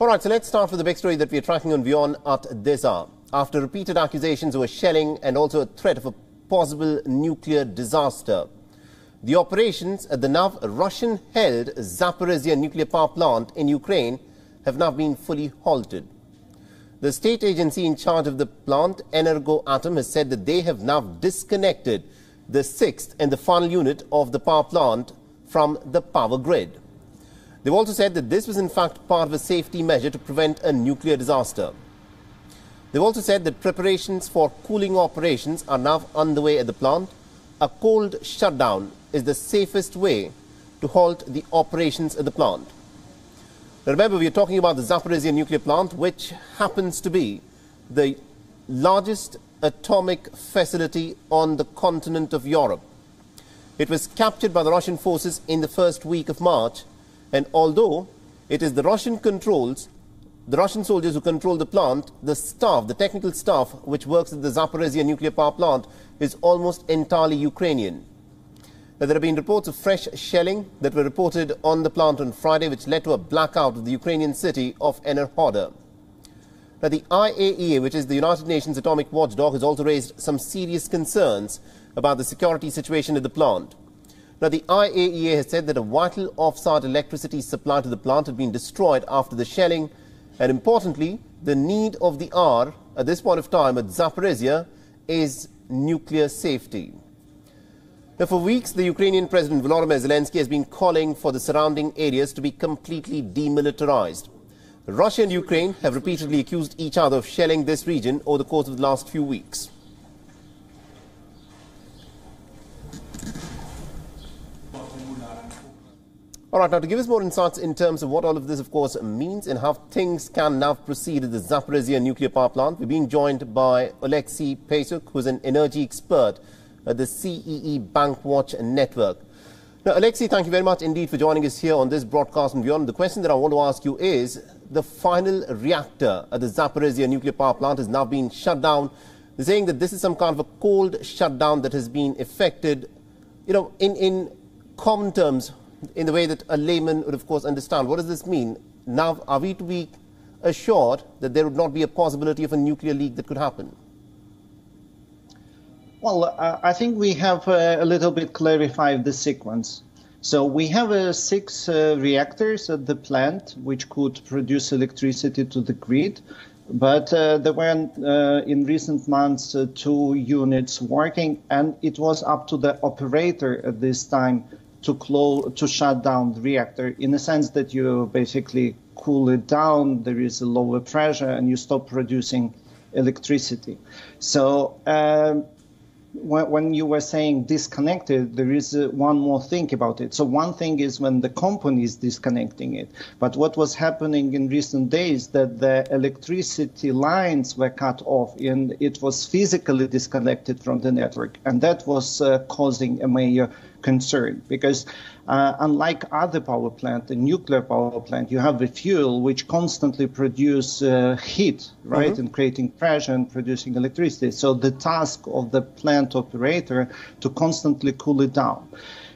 All right, so let's start with the big story that we're tracking on WION at this hour. After repeated accusations over shelling and also a threat of a possible nuclear disaster, the operations at the now Russian-held Zaporizhzhia nuclear power plant in Ukraine have now been fully halted. The state agency in charge of the plant, Energoatom, has said that they have now disconnected the sixth and the final unit of the power plant from the power grid. They've also said that this was in fact part of a safety measure to prevent a nuclear disaster. They've also said that preparations for cooling operations are now underway at the plant. A cold shutdown is the safest way to halt the operations at the plant. Now remember, we are talking about the Zaporizhzhia nuclear plant, which happens to be the largest atomic facility on the continent of Europe. It was captured by the Russian forces in the first week of March, and although it is the Russian soldiers who control the plant, the staff, the technical staff which works at the Zaporizhzhia nuclear power plant is almost entirely Ukrainian. Now, there have been reports of fresh shelling that were reported on the plant on Friday, which led to a blackout of the Ukrainian city of Enerhodar. Now, the IAEA, which is the United Nations atomic watchdog, has also raised some serious concerns about the security situation at the plant. Now, the IAEA has said that a vital off-site electricity supply to the plant had been destroyed after the shelling, and importantly, the need of the hour at this point of time at Zaporizhzhia is nuclear safety. Now, for weeks, the Ukrainian President Volodymyr Zelensky has been calling for the surrounding areas to be completely demilitarized. Russia and Ukraine have repeatedly accused each other of shelling this region over the course of the last few weeks. All right, now to give us more insights in terms of what all of this, of course, means and how things can now proceed at the Zaporizhzhia nuclear power plant, we're being joined by Alexei Pesuk, who's an energy expert at the CEE Bankwatch Network. Now, Alexei, thank you very much indeed for joining us here on this broadcast from WION. The question that I want to ask you is, the final reactor at the Zaporizhzhia nuclear power plant has now been shut down. They're saying that this is some kind of a cold shutdown that has been effected, you know, in common terms, in the way that a layman would, of course, understand. What does this mean? Now, are we to be assured that there would not be a possibility of a nuclear leak that could happen? Well, I think we have a little bit clarified the sequence. So we have 6 reactors at the plant which could produce electricity to the grid. But there were in recent months 2 units working, and it was up to the operator at this time to shut down the reactor, in the sense that you basically cool it down, there is a lower pressure, and you stop producing electricity. So when you were saying disconnected, there is one more thing about it. So one thing is when the company is disconnecting it. But what was happening in recent days, that the electricity lines were cut off and it was physically disconnected from the network. And that was causing a major concern, because unlike other power plant, the nuclear power plant, you have a fuel which constantly produce heat, right, and creating pressure and producing electricity. So the task of the plant operator to constantly cool it down.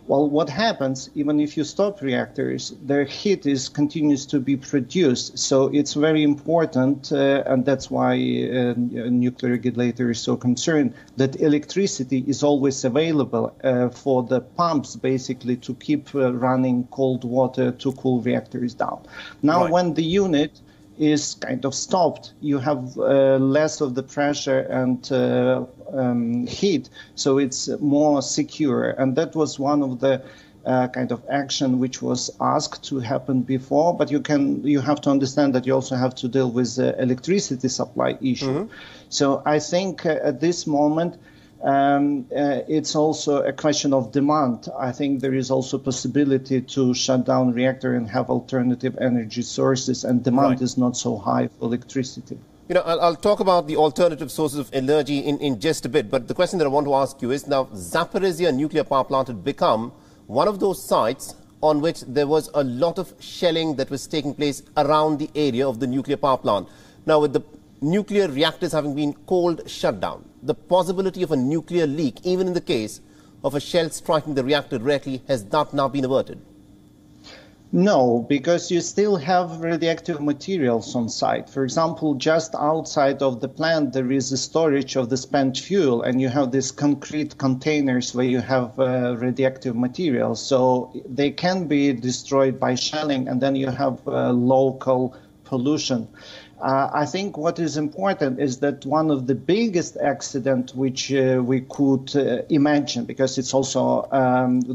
Well, what happens, even if you stop reactors, their heat continues to be produced. So it's very important, and that's why a nuclear regulator is so concerned, that electricity is always available for the pumps, basically, to keep running cold water to cool reactors down. Now, when the unit is kind of stopped, you have less of the pressure and heat, so it's more secure. And that was one of the kind of action which was asked to happen before. But you have to understand that you also have to deal with the electricity supply issue. So I think at this moment, it's also a question of demand. I think there is also possibility to shut down reactor and have alternative energy sources, and demand is not so high for electricity. You know, I'll talk about the alternative sources of energy in just a bit, but the question that I want to ask you is, now Zaporizhzhia nuclear power plant had become one of those sites on which there was a lot of shelling that was taking place around the area of the nuclear power plant. Now, with the nuclear reactors having been cold shut down, the possibility of a nuclear leak, even in the case of a shell striking the reactor directly, has not now been averted? No, because you still have radioactive materials on site. For example, just outside of the plant, there is a storage of the spent fuel, and you have these concrete containers where you have radioactive materials. So they can be destroyed by shelling, and then you have local pollution. I think what is important is that one of the biggest accidents which we could imagine, because it's also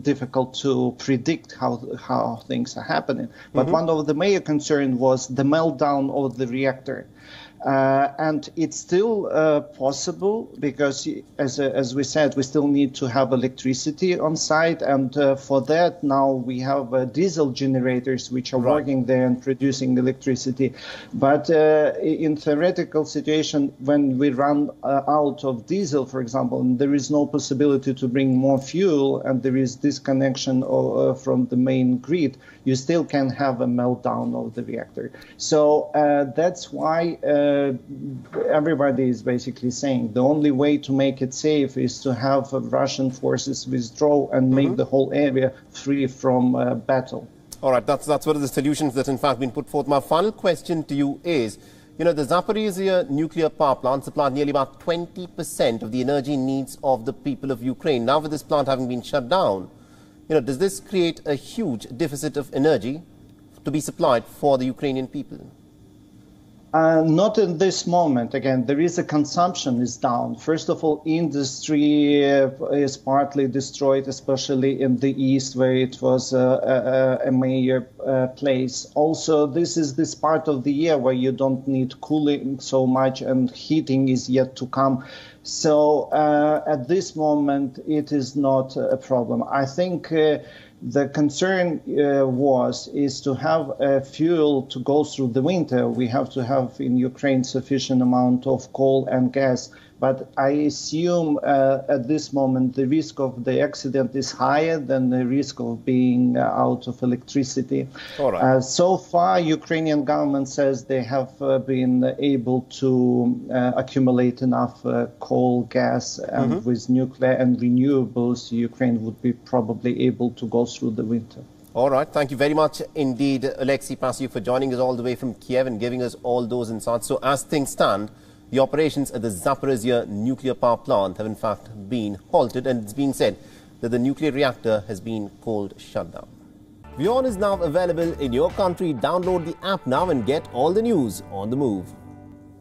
difficult to predict how things are happening, but one of the major concerns was the meltdown of the reactor. And it's still possible because, as we said, we still need to have electricity on site. And for that, now we have diesel generators which are working there and producing electricity. But in theoretical situation, when we run out of diesel, for example, and there is no possibility to bring more fuel and there is disconnection from the main grid, you still can have a meltdown of the reactor. So that's why everybody is basically saying the only way to make it safe is to have Russian forces withdraw and make the whole area free from battle. All right, that's one of the solutions that in fact been put forth. My final question to you is, you know, the Zaporizhzhia nuclear power plant supplied nearly about 20% of the energy needs of the people of Ukraine. Now with this plant having been shut down, you know, does this create a huge deficit of energy to be supplied for the Ukrainian people? Not in this moment. Again, there is a consumption is down. First of all, industry is partly destroyed, especially in the east, where it was a major place. Also, this is this part of the year where you don't need cooling so much, and heating is yet to come. So at this moment, it is not a problem. I think the concern is to have fuel to go through the winter. We have to have in Ukraine sufficient amount of coal and gas. But I assume at this moment the risk of the accident is higher than the risk of being out of electricity. All right. So far, Ukrainian government says they have been able to accumulate enough coal, gas, and with nuclear and renewables, Ukraine would be probably able to go through the winter. All right. Thank you very much indeed, Alexei Pasyuk, for joining us all the way from Kiev and giving us all those insights. So as things stand, the operations at the Zaporizhzhia nuclear power plant have in fact been halted, and it's being said that the nuclear reactor has been cold shut down. WION is now available in your country. Download the app now and get all the news on the move.